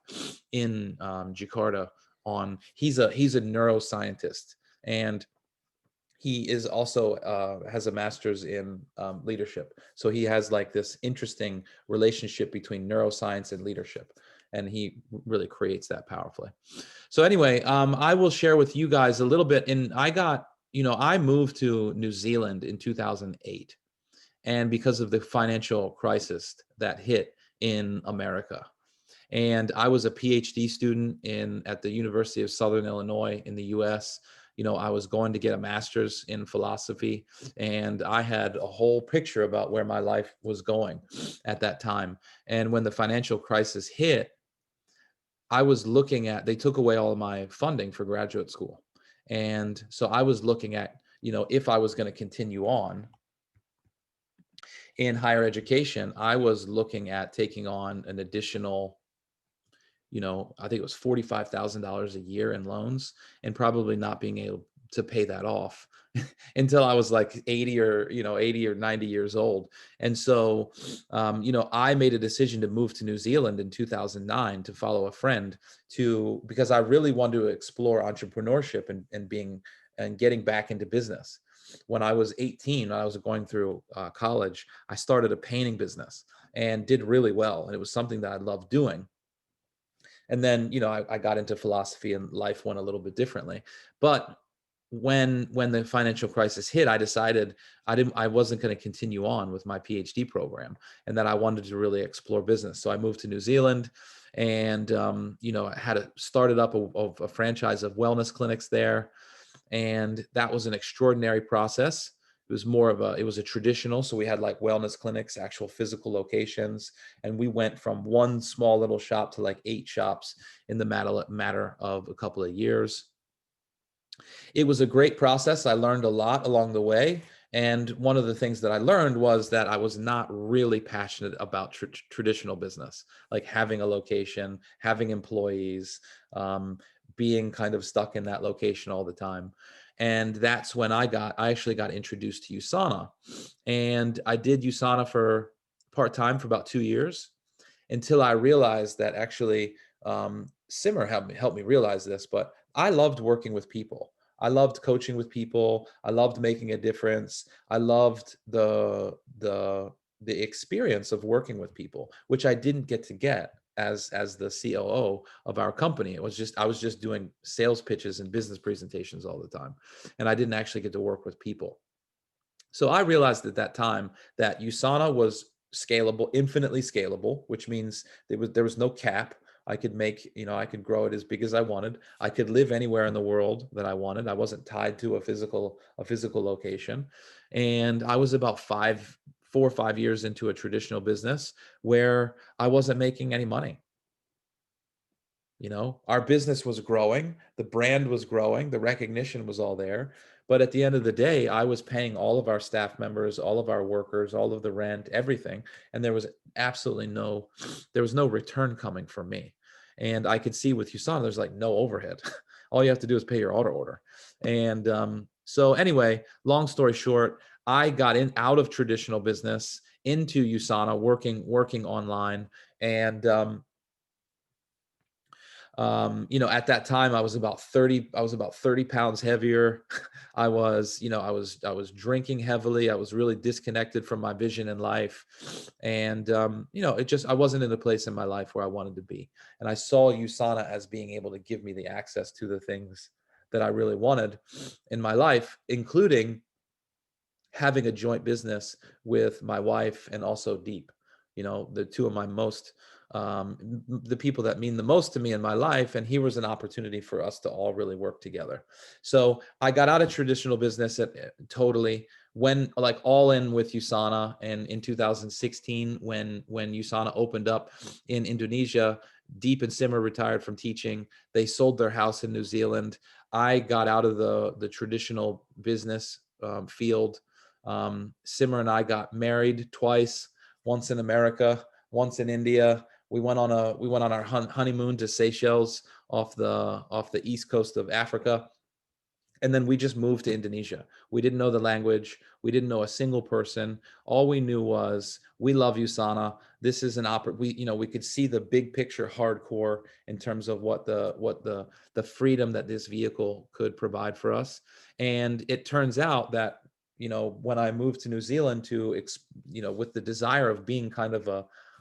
in Jakarta on. He's a neuroscientist, and he is also has a master's in leadership. So he has like this interesting relationship between neuroscience and leadership, and he really creates that powerfully. So anyway, I will share with you guys a little bit. And I moved to New Zealand in 2008, and because of the financial crisis that hit in America. And I was a PhD student at the University of Southern Illinois in the US. I was going to get a master's in philosophy, and I had a whole picture about where my life was going at that time. And when the financial crisis hit, they took away all of my funding for graduate school. And so I was looking at, if I was going to continue on in higher education, I was looking at taking on an additional, I think it was $45,000 a year in loans, and probably not being able to pay that off until I was like 80 or 90 years old. And so, I made a decision to move to New Zealand in 2009 to follow a friend because I really wanted to explore entrepreneurship and getting back into business. When I was 18, when I was going through college, I started a painting business and did really well. And it was something that I loved doing. And then, I got into philosophy, and life went a little bit differently. But when the financial crisis hit, I decided I wasn't going to continue on with my PhD program, and that I wanted to really explore business. So I moved to New Zealand, and I started up a franchise of wellness clinics there, and that was an extraordinary process. It was a traditional. So we had like wellness clinics, actual physical locations. And we went from one small little shop to like 8 shops in the matter of a couple of years. It was a great process. I learned a lot along the way. And one of the things that I learned was that I was not really passionate about traditional business, like having a location, having employees, being kind of stuck in that location all the time. And that's when I actually got introduced to USANA. And I did USANA for part-time for about 2 years, until I realized that actually, Simmer helped me realize this, but I loved working with people. I loved coaching with people. I loved making a difference. I loved the experience of working with people, which I didn't get to get as the COO of our company. I was just doing sales pitches and business presentations all the time, and I didn't actually get to work with people. So I realized at that time that USANA was scalable, infinitely scalable, which means there was no cap. I could I could grow it as big as I wanted. I could live anywhere in the world that I wanted. I wasn't tied to a physical location. And I was about 4 or 5 years into a traditional business where I wasn't making any money. Our business was growing, the brand was growing, the recognition was all there. But at the end of the day, I was paying all of our staff members, all of our workers, all of the rent, everything. And there was no return coming from me. And I could see with USANA, there's like no overhead. All you have to do is pay your auto order. And so anyway, long story short, I got out of traditional business into USANA, working online. And You know, at that time I was about 30 pounds heavier. I was, you know, I was drinking heavily. I was really disconnected from my vision in life. And, you know, I wasn't in a place in my life where I wanted to be. And I saw USANA as being able to give me the access to the things that I really wanted in my life, including having a joint business with my wife and also Deep, you know, the two of my most, the people that mean the most to me in my life. And here was an opportunity for us to all really work together. So I got out of traditional business totally, when like all in with USANA. And in 2016, when USANA opened up in Indonesia, Deep and Simmer retired from teaching. They sold their house in New Zealand. I got out of the traditional business field. Simmer and I got married twice, once in America, once in India. We went on our honeymoon to Seychelles off the east coast of Africa. And then we just moved to Indonesia. We didn't know the language. We didn't know a single person. All we knew was we love USANA. This is we could see the big picture hardcore in terms of what the freedom that this vehicle could provide for us. And it turns out that, you know, when I moved to New Zealand with the desire of being kind of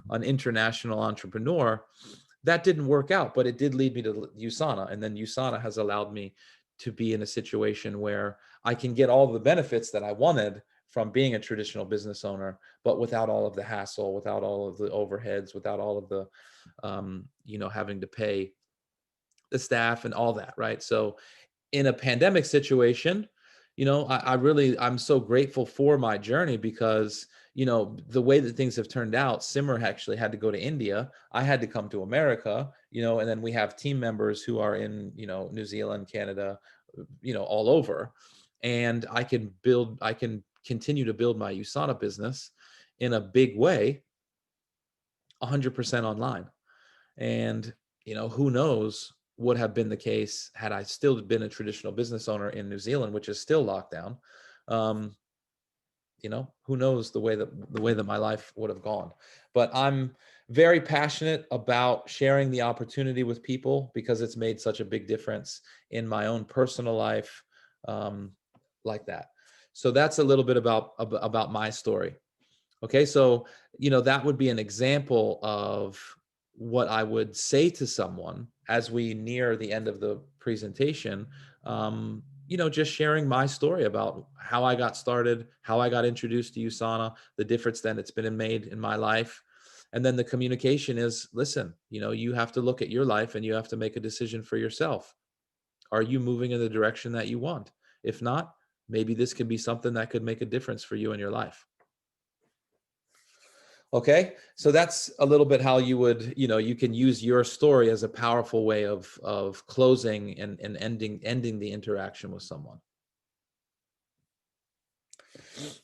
an international entrepreneur, that didn't work out, but it did lead me to USANA. And then USANA has allowed me to be in a situation where I can get all the benefits that I wanted from being a traditional business owner, but without all of the hassle, without all of the overheads, without all of the, having to pay the staff and all that, right? So in a pandemic situation, you know, I'm so grateful for my journey because, you know, the way that things have turned out, Simmer actually had to go to India. I had to come to America, you know, and then we have team members who are in, you know, New Zealand, Canada, you know, all over. And I can continue to build my USANA business in a big way, 100% online. And, you know, who knows would have been the case had I still been a traditional business owner in New Zealand, which is still locked down. You know, who knows the way that my life would have gone. But I'm very passionate about sharing the opportunity with people because it's made such a big difference in my own personal life, like that. So that's a little bit about my story. Okay, so, you know, that would be an example of what I would say to someone as we near the end of the presentation. You know, just sharing my story about how I got started, how I got introduced to USANA, the difference that it's been made in my life. And then the communication is, listen, you know, you have to look at your life and you have to make a decision for yourself. Are you moving in the direction that you want? If not, maybe this could be something that could make a difference for you in your life. Okay, so that's a little bit how you would, you know, you can use your story as a powerful way of closing and ending the interaction with someone.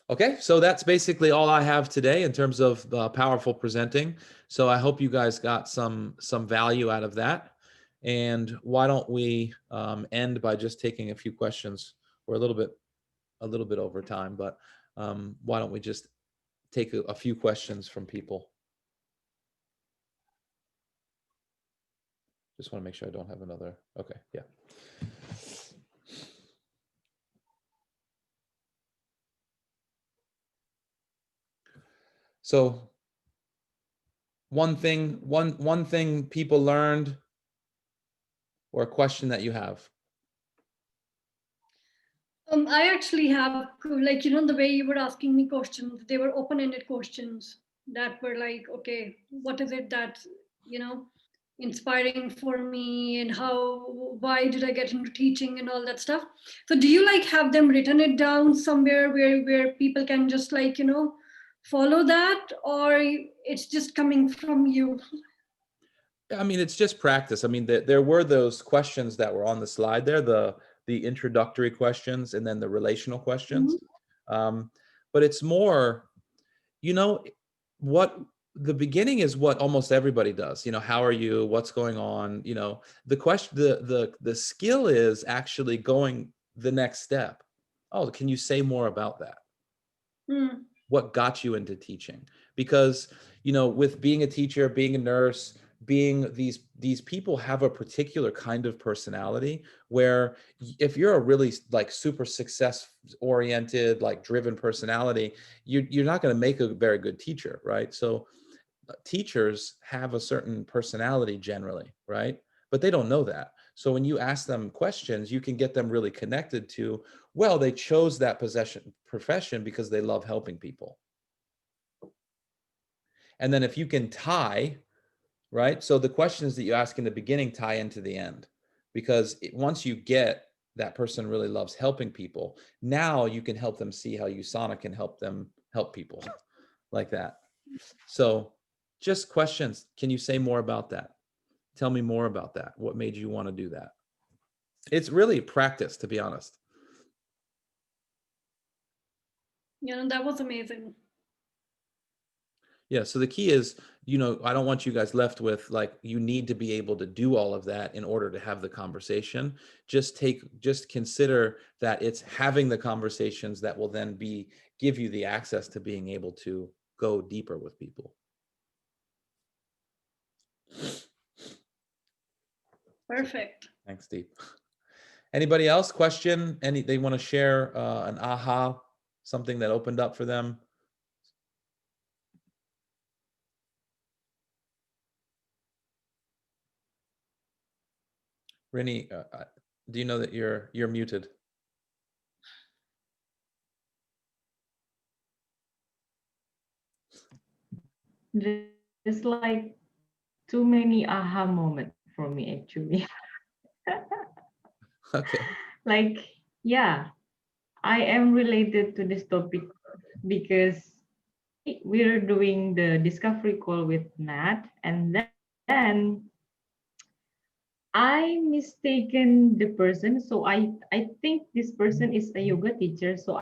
Okay, so that's basically all I have today in terms of powerful presenting. So I hope you guys got some value out of that. And why don't we end by just taking a few questions? We're a little bit over time, but why don't we just take a few questions from people? Just want to make sure I don't have another. Okay, yeah. So one thing people learned, or a question that you have. I actually have, like, you know, the way you were asking me questions, they were open-ended questions that were like, okay, what is it that's, you know, inspiring for me, and why did I get into teaching and all that stuff. So do you like have them written it down somewhere where people can just, like, you know, follow that, or it's just coming from you? I mean, it's just practice. I mean, there were those questions that were on the slide there, the introductory questions and then the relational questions. But it's more, you know, what the beginning is what almost everybody does. You know, how are you? What's going on? You know, the question, the skill is actually going the next step. Oh, can you say more about that? What got you into teaching? Because, you know, with being a teacher, being a nurse, being these people have a particular kind of personality where if you're a really like super success oriented, like driven personality, you're not going to make a very good teacher, right? So teachers have a certain personality generally, right? But they don't know that. So when you ask them questions, you can get them really connected to, well, they chose that profession because they love helping people. And then if you can tie, right? So the questions that you ask in the beginning tie into the end, because once you get that person really loves helping people, now you can help them see how USANA can help them help people like that. So just questions. Can you say more about that? Tell me more about that. What made you want to do that? It's really practice, to be honest. That was amazing. Yeah, so the key is, I don't want you guys left with like, you need to be able to do all of that in order to have the conversation. Just consider that it's having the conversations that will then give you the access to being able to go deeper with people. Perfect. Thanks, Deep. Anybody else question? They want to share an aha, something that opened up for them? Rini, do you know that you're muted? There's like too many aha moments for me actually. Okay. Like, yeah, I am related to this topic because we're doing the discovery call with Nat, and then I mistaken the person. So I think this person is a yoga teacher. So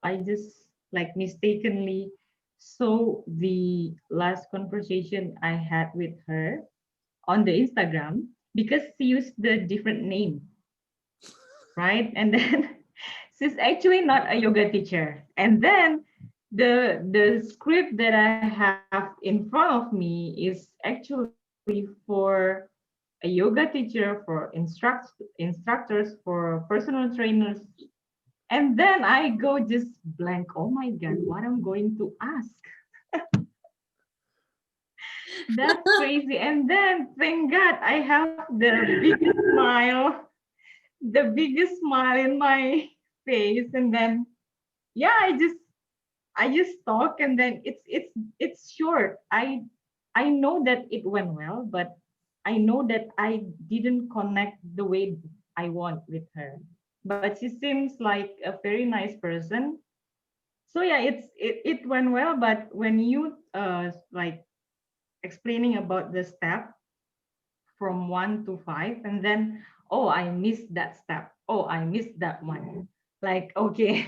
I just like mistakenly saw the last conversation I had with her on the Instagram because she used the different name, right? And then she's actually not a yoga teacher. And then the script that I have in front of me is actually for a yoga teacher, for instructors, for personal trainers. And then I go just blank. Oh my God, what I'm going to ask? That's crazy. And then thank God I have the biggest smile in my face. And then yeah, I just talk, and then it's short. I know that it went well, but I know that I didn't connect the way I want with her. But she seems like a very nice person. So yeah, it went well. But when you like explaining about the step from 1 to 5, and then oh, I missed that step. Oh, I missed that one. Like okay.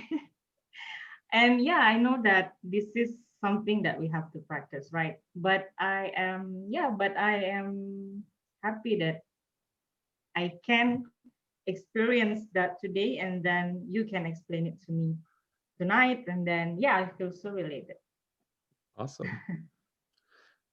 And yeah, I know that this is something that we have to practice, right? But I am happy that I can experience that today, and then you can explain it to me tonight. And then yeah, I feel so related. Awesome.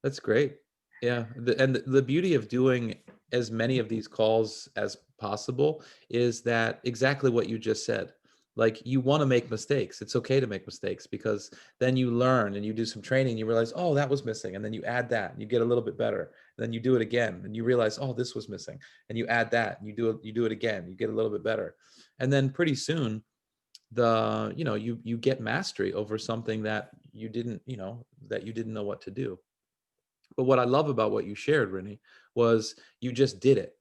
That's great. Yeah. And the beauty of doing as many of these calls as possible is that exactly what you just said. Like, you want to make mistakes. It's okay to make mistakes, because then you learn and you do some training, you realize, oh, that was missing. And then you add that and you get a little bit better. And then you do it again and you realize, oh, this was missing. And you add that and you do it again, you get a little bit better. And then pretty soon you get mastery over something that you didn't know what to do. But what I love about what you shared, Rini, was you just did it,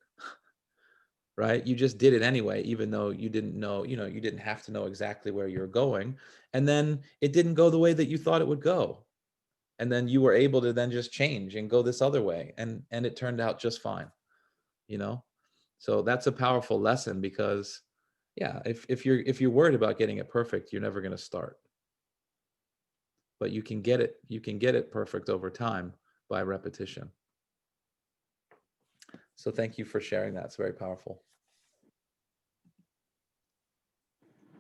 right? You just did it anyway, even though you didn't know, you didn't have to know exactly where you're going. And then it didn't go the way that you thought it would go. And then you were able to then just change and go this other way. And it turned out just fine, you know? So that's a powerful lesson, because yeah, if you're worried about getting it perfect, you're never going to start. But you can get it perfect over time by repetition. So thank you for sharing that. It's very powerful.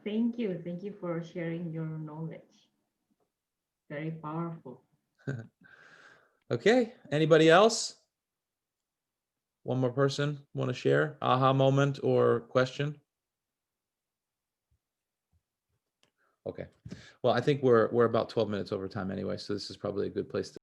Thank you. Thank you for sharing your knowledge. Very powerful. Okay. Anybody else? One more person want to share aha moment or question? Okay. Well, I think we're about 12 minutes over time anyway, so this is probably a good place to